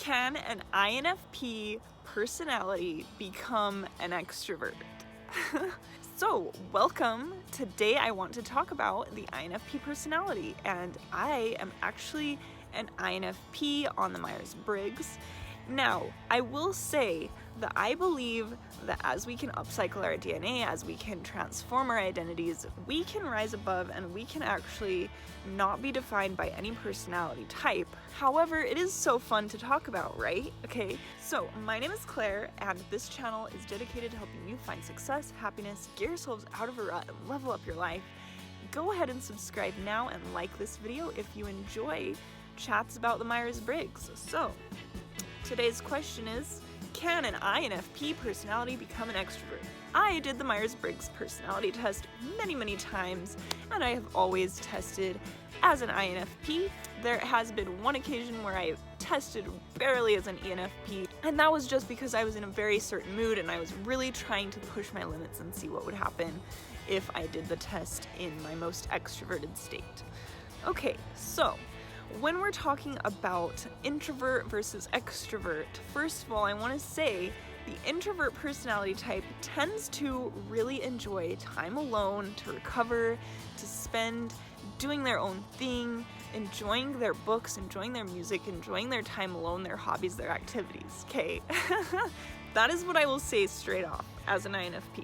Can an INFP personality become an extrovert? So, welcome. Today I want to talk about the INFP personality, and I am actually an INFP on the Myers-Briggs. Now, I will say that I believe that as we can upcycle our DNA, as we can transform our identities, we can rise above and we can actually not be defined by any personality type. However, it is so fun to talk about, right? Okay, so my name is Claire, and this channel is dedicated to helping you find success, happiness, get yourselves out of a rut, and level up your life. Go ahead and subscribe now and like this video if you enjoy chats about the Myers-Briggs. So, today's question is, can an INFP personality become an extrovert? I did the Myers-Briggs personality test many times, and I have always tested as an INFP. There has been one occasion where I tested barely as an ENFP, and that was just because I was in a very certain mood and I was really trying to push my limits and see what would happen if I did the test in my most extroverted state. Okay, so when we're talking about introvert versus extrovert, first of all, I want to say the introvert personality type tends to really enjoy time alone, to recover, to spend doing their own thing, enjoying their books, enjoying their music, enjoying their time alone, their hobbies, their activities, okay? That is what I will say straight off as an INFP.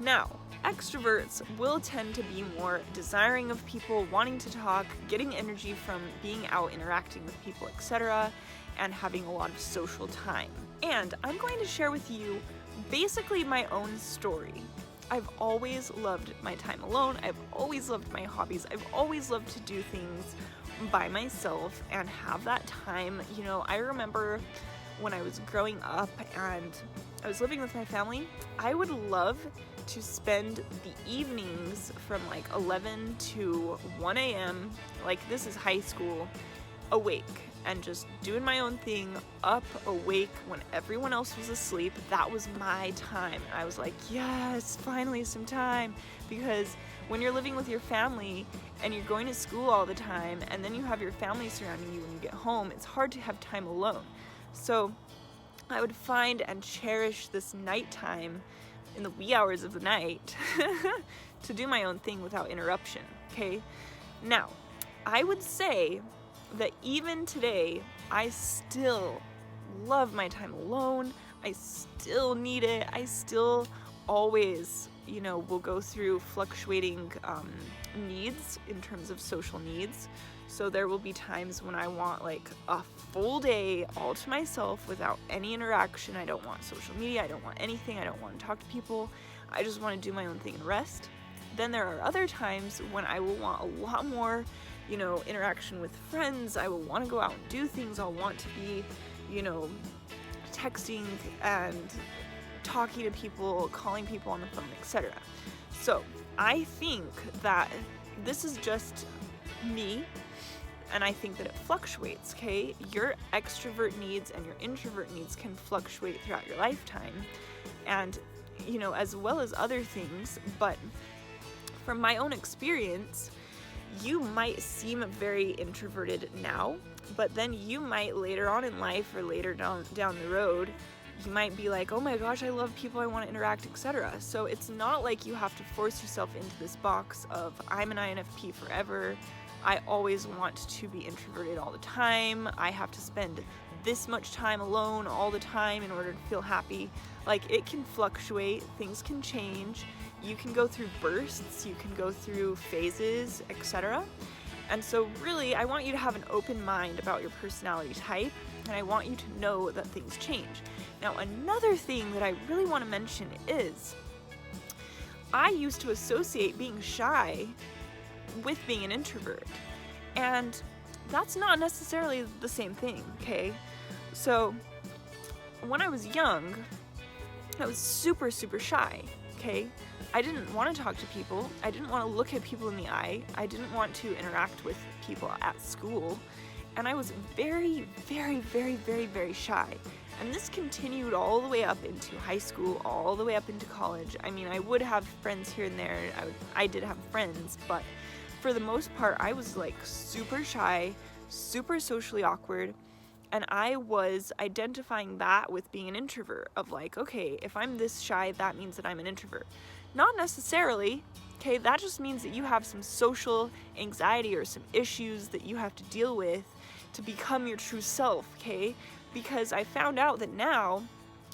Now, extroverts will tend to be more desiring of people, wanting to talk, getting energy from being out, interacting with people, etc., and having a lot of social time. And I'm going to share with you basically my own story. I've always loved my time alone. I've always loved my hobbies. I've always loved to do things by myself and have that time. You know, I remember when I was growing up and I was living with my family, I would love to spend the evenings from like 11 to 1 a.m., like this is high school, awake and just doing my own thing, up, awake when everyone else was asleep. That was my time. I was like, yes, finally some time, because when you're living with your family and you're going to school all the time and then you have your family surrounding you when you get home, it's hard to have time alone. So I would find and cherish this nighttime in the wee hours of the night to do my own thing without interruption, okay? Now, I would say that even today, I still love my time alone. I still need it. I still always, will go through fluctuating needs in terms of social needs. So there will be times when I want like a full day all to myself without any interaction. I don't want social media. I don't want anything. I don't want to talk to people. I just want to do my own thing and rest. Then there are other times when I will want a lot more, interaction with friends. I will want to go out and do things. I'll want to be, texting and talking to people, calling people on the phone, etc. So I think that this is just me, and I think that it fluctuates, okay? Your extrovert needs and your introvert needs can fluctuate throughout your lifetime, and, as well as other things, but from my own experience, you might seem very introverted now, but then you might later on in life or later down the road, you might be like, oh my gosh, I love people, I want to interact, etc. So it's not like you have to force yourself into this box of I'm an INFP forever. I always want to be introverted all the time. I have to spend this much time alone all the time in order to feel happy. Like, it can fluctuate, things can change. You can go through bursts, you can go through phases, etc. And so really, I want you to have an open mind about your personality type, and I want you to know that things change. Now, another thing that I really want to mention is I used to associate being shy with being an introvert, and that's not necessarily the same thing, okay? So when I was young, I was super shy, okay? I didn't want to talk to people. I didn't want to look at people in the eye. I didn't want to interact with people at school, and I was very shy. And this continued all the way up into high school, all the way up into college. I mean, I would have friends here and there. I did have friends, but for the most part, I was like super shy, super socially awkward, And I was identifying that with being an introvert, of like, okay, if I'm this shy, that means that I'm an introvert. Not necessarily, okay? That just means that you have some social anxiety or some issues that you have to deal with to become your true self, okay? Because I found out that now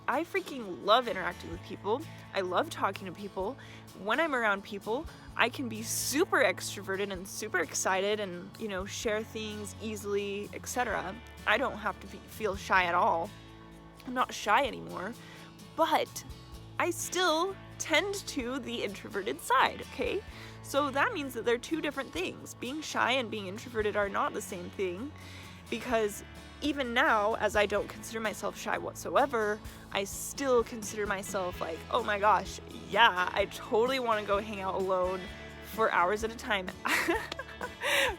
I freaking love interacting with people. I love talking to people. When I'm around people, I can be super extroverted and super excited and, share things easily, etc. I don't have to feel shy at all. I'm not shy anymore, but I still tend to the introverted side, okay? So that means that they're two different things. Being shy and being introverted are not the same thing, because even now, as I don't consider myself shy whatsoever, I still consider myself like, oh my gosh, yeah, I totally want to go hang out alone for hours at a time.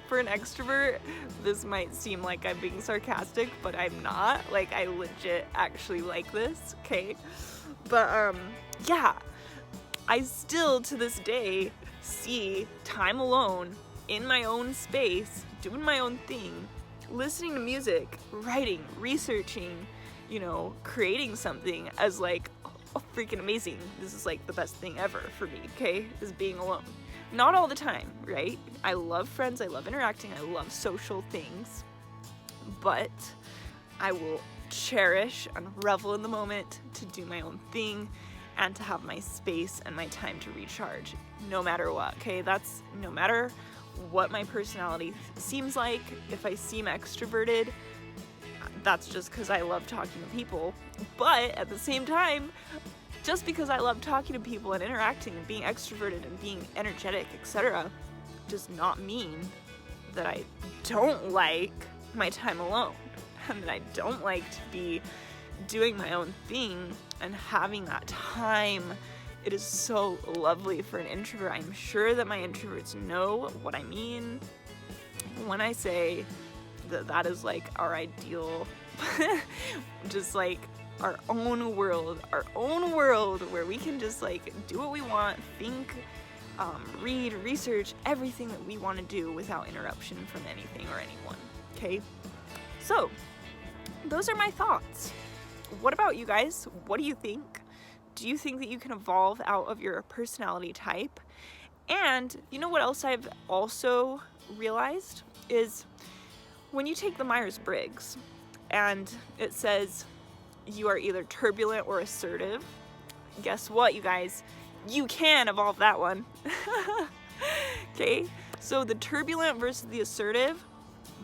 For an extrovert, this might seem like I'm being sarcastic, but I'm not. Like, I legit actually like this, okay? But, yeah, I still, to this day, see time alone, in my own space, doing my own thing, listening to music, writing, researching, creating something as like, oh, freaking amazing. This is like the best thing ever for me, okay? Is being alone. Not all the time, right? I love friends, I love interacting, I love social things, but I will cherish and revel in the moment to do my own thing and to have my space and my time to recharge, no matter what, okay? That's no matter what my personality seems like. If I seem extroverted, that's just because I love talking to people. But at the same time, just because I love talking to people and interacting and being extroverted and being energetic, etc., does not mean that I don't like my time alone and that I don't like to be doing my own thing and having that time. It is so lovely for an introvert. I'm sure that my introverts know what I mean when I say that that is like our ideal, just like our own world where we can just like do what we want, think, read, research, everything that we want to do without interruption from anything or anyone, okay? So, those are my thoughts. What about you guys? What do you think? Do you think that you can evolve out of your personality type? And you know what else I've also realized is when you take the Myers-Briggs and it says you are either turbulent or assertive, guess what, you guys? You can evolve that one. Okay? So the turbulent versus the assertive,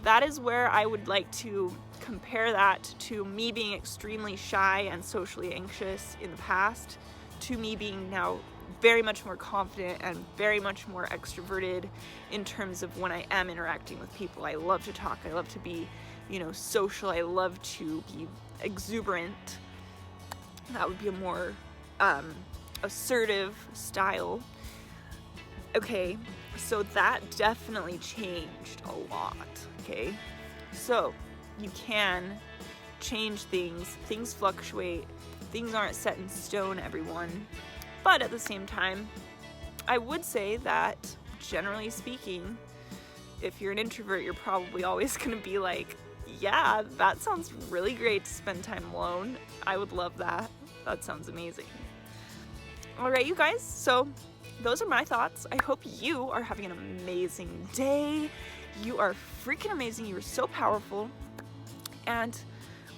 that is where I would like to compare that to me being extremely shy and socially anxious in the past, to me being now very much more confident and very much more extroverted in terms of when I am interacting with people. I love to talk. I love to be, social. I love to be exuberant. That would be a more assertive style. Okay, so that definitely changed a lot, okay? So you can change things. Things fluctuate. Things aren't set in stone, everyone. But at the same time, I would say that, generally speaking, if you're an introvert, you're probably always going to be like, yeah, that sounds really great to spend time alone. I would love that. That sounds amazing. All right, you guys. So those are my thoughts. I hope you are having an amazing day. You are freaking amazing. You are so powerful. And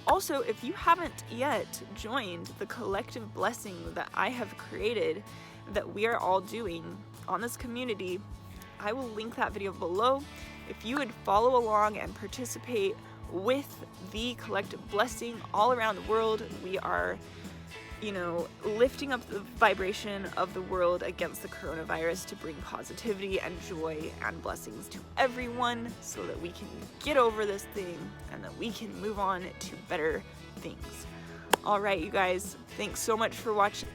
also, if you haven't yet joined the collective blessing that I have created, that we are all doing on this community, I will link that video below. If you would follow along and participate with the collective blessing all around the world, we are, lifting up the vibration of the world against the coronavirus to bring positivity and joy and blessings to everyone so that we can get over this thing and that we can move on to better things. All right, you guys, thanks so much for watching.